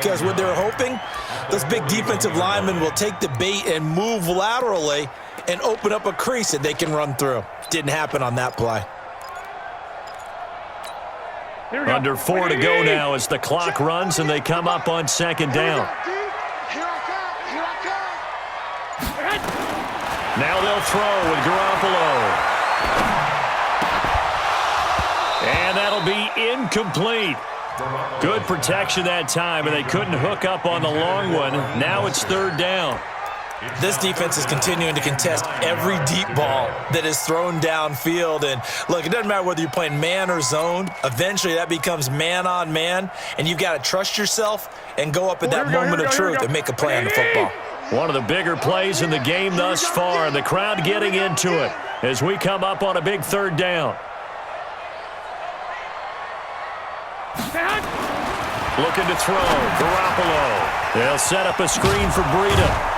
Because what they're hoping, those big defensive linemen will take the bait and move laterally and open up a crease that they can run through. Didn't happen on that play. Under 4 to go now as the clock runs and they come up on second down. Now they'll throw with Garoppolo. And that'll be incomplete. Good protection that time, and they couldn't hook up on the long one. Now it's third down. This defense is continuing to contest every deep ball that is thrown downfield. And, look, it doesn't matter whether you're playing man or zone. Eventually that becomes man-on-man, and you've got to trust yourself and go up at that moment of truth and make a play on the football. One of the bigger plays in the game thus far, and the crowd getting into it as we come up on a big third down. Looking to throw, Garoppolo. They'll set up a screen for Breida.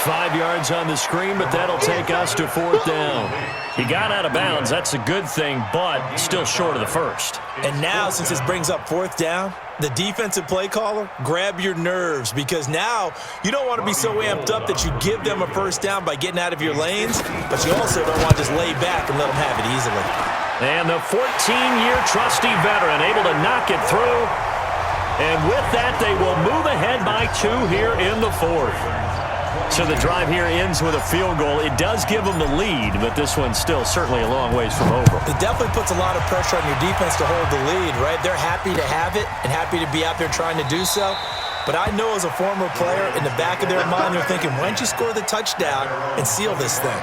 5 yards on the screen, but that'll take us to fourth down. He got out of bounds. That's a good thing, but still short of the first. And now, since this brings up fourth down, the defensive play caller, grab your nerves, because now you don't want to be so amped up that you give them a first down by getting out of your lanes, but you also don't want to just lay back and let them have it easily. And the 14-year trusty veteran able to knock it through. And with that, they will move ahead by 2 here in the fourth. So the drive here ends with a field goal. It does give them the lead, but this one's still certainly a long ways from over. It definitely puts a lot of pressure on your defense to hold the lead, right? They're happy to have it and happy to be out there trying to do so. But I know as a former player, in the back of their mind, they're thinking, why don't you score the touchdown and seal this thing?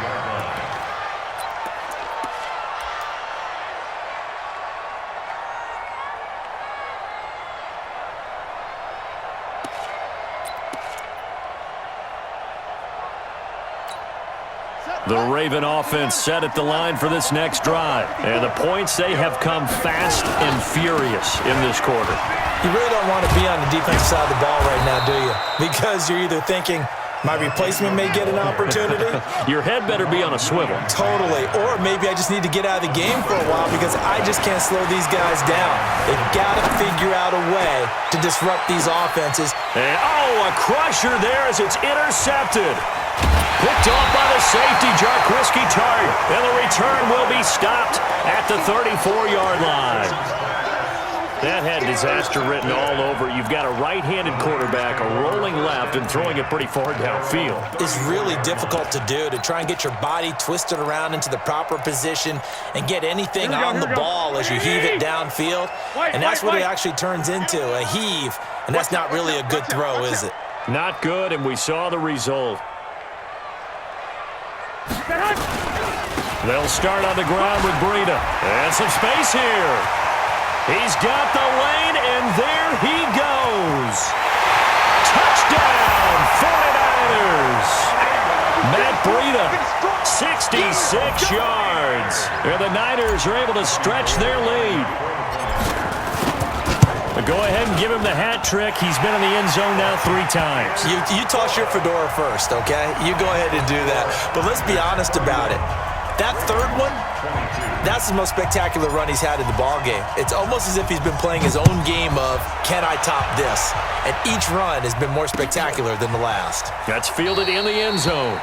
The Raven offense set at the line for this next drive. And the points, they have come fast and furious in this quarter. You really don't want to be on the defensive side of the ball right now, do you? Because you're either thinking, my replacement may get an opportunity. Your head better be on a swivel. Totally. Or maybe I just need to get out of the game for a while because I just can't slow these guys down. They've got to figure out a way to disrupt these offenses. And, a crusher there as it's intercepted. Picked off by the safety, Jarquiski Tart, and the return will be stopped at the 34-yard line. That had disaster written all over. You've got a right-handed quarterback, a rolling left, and throwing it pretty far downfield. It's really difficult to do, to try and get your body twisted around into the proper position and get anything on the ball as you heave it downfield. And that's what it actually turns into, a heave. And that's not really a good throw, is it? Not good, and we saw the result. They'll start on the ground with Breida. And some space here. He's got the lane, and there he goes. Touchdown, 49ers. Matt Breida, 66 yards. And the Niners are able to stretch their lead. But go ahead and give him the hat trick. He's been in the end zone now 3 times. You toss your fedora first, okay? You go ahead and do that. But let's be honest about it. That third one, that's the most spectacular run he's had in the ballgame. It's almost as if he's been playing his own game of, can I top this? And each run has been more spectacular than the last. That's fielded in the end zone.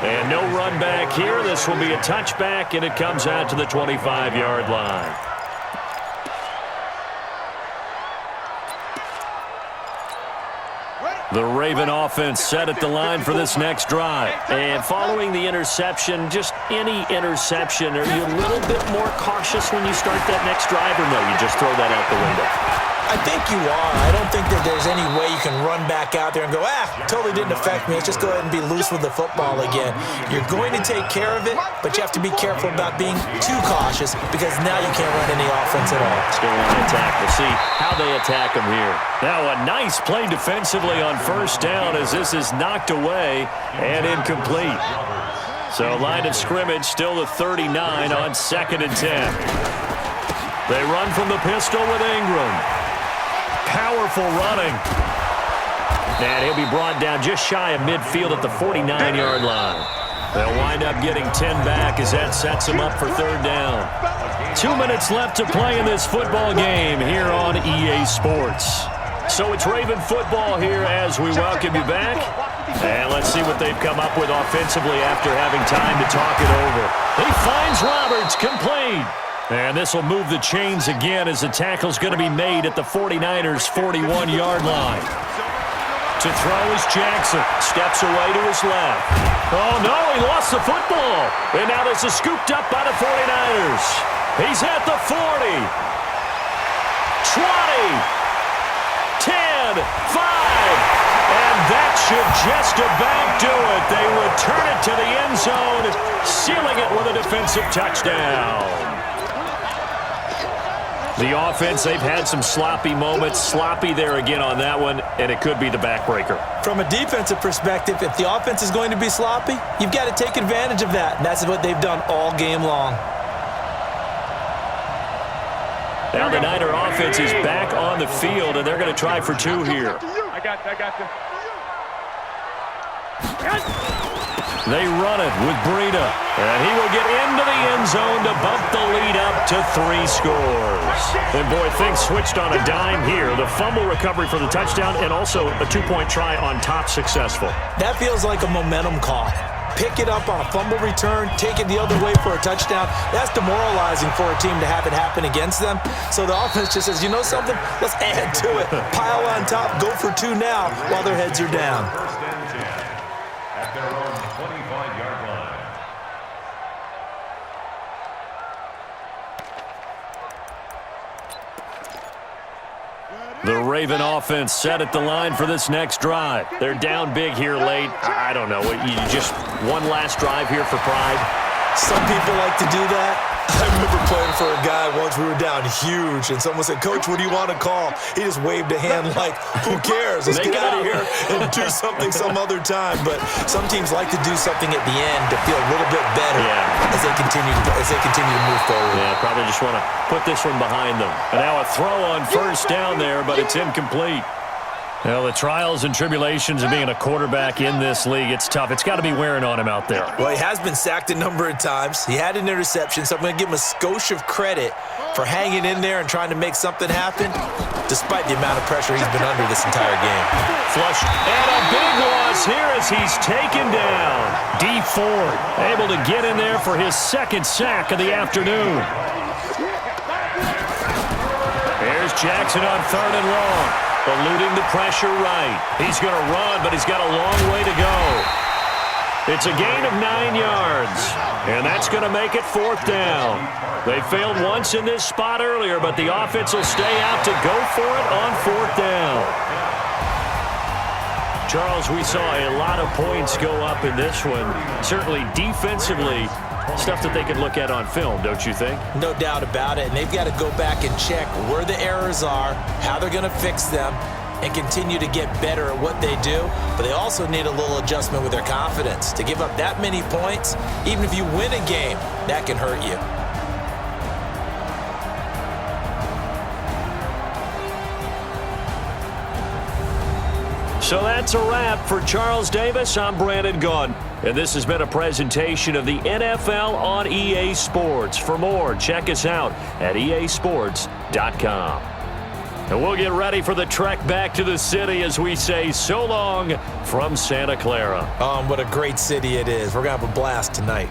And no run back here. This will be a touchback, and it comes out to the 25-yard line. The Raven offense set at the line for this next drive. And following the interception, just any interception, are you a little bit more cautious when you start that next drive, or no, you just throw that out the window? I think you are. I don't think that there's any way you can run back out there and go, totally didn't affect me. Let's just go ahead and be loose with the football again. You're going to take care of it, but you have to be careful about being too cautious because now you can't run any offense at all. Still on attack. We'll see how they attack him here. Now a nice play defensively on first down as this is knocked away and incomplete. So line of scrimmage still the 39 on 2nd and 10. They run from the pistol with Ingram. Powerful running. And he'll be brought down just shy of midfield at the 49-yard line. They'll wind up getting 10 back as that sets them up for third down. 2 minutes left to play in this football game here on EA Sports. So it's Raven football here as we welcome you back. And let's see what they've come up with offensively after having time to talk it over. He finds Roberts, complete. And this will move the chains again as the tackle's going to be made at the 49ers' 41-yard line. To throw is Jackson. Steps away to his left. Oh, no, he lost the football. And now this is scooped up by the 49ers. He's at the 40. 20. 10, 5, and that should just about do it. They return it to the end zone, sealing it with a defensive touchdown. The offense, they've had some sloppy moments. Sloppy there again on that one, and it could be the backbreaker. From a defensive perspective, if the offense is going to be sloppy, you've got to take advantage of that. And that's what they've done all game long. Now the Niner offense is back on the field, and they're going to try for two here. I got you. They run it with Breida, and he will get into the end zone to bump the lead up to 3 scores. And boy, things switched on a dime here. The fumble recovery for the touchdown and also a 2-point try on top successful. That feels like a momentum call. Pick it up on a fumble return, take it the other way for a touchdown. That's demoralizing for a team to have it happen against them. So the offense just says, you know something? Let's add to it. Pile on top, go for 2 now while their heads are down. First and 10 at their own 25-yard line. The Raven offense set at the line for this next drive. They're down big here late. I don't know. You just one last drive here for pride? Some people like to do that. I remember playing for a guy once. We were down huge, and someone said, Coach, what do you want to call? He just waved a hand like, who cares? Let's get out of here and do something some other time. But some teams like to do something at the end to feel a little bit better as they continue to move forward. Yeah, probably just want to put this one behind them. And now a throw on first down there, but it's incomplete. Well, the trials and tribulations of being a quarterback in this league, it's tough. It's got to be wearing on him out there. Well, he has been sacked a number of times. He had an interception, so I'm going to give him a skosh of credit for hanging in there and trying to make something happen, despite the amount of pressure he's been under this entire game. Flush, and a big loss here as he's taken down. D Ford able to get in there for his second sack of the afternoon. There's Jackson on 3rd and long. Eluding the pressure right. He's going to run, but he's got a long way to go. It's a gain of 9 yards, and that's going to make it 4th down. They failed once in this spot earlier, but the offense will stay out to go for it on 4th down. Charles, we saw a lot of points go up in this one. Certainly defensively, stuff that they can look at on film, don't you think? No doubt about it, and they've got to go back and check where the errors are, how they're going to fix them, and continue to get better at what they do. But they also need a little adjustment with their confidence. To give up that many points, even if you win a game, that can hurt you. So that's a wrap for Charles Davis. I'm Brandon Gunn, and this has been a presentation of the NFL on EA Sports. For more, check us out at easports.com. And we'll get ready for the trek back to the city as we say so long from Santa Clara. What a great city it is. We're going to have a blast tonight.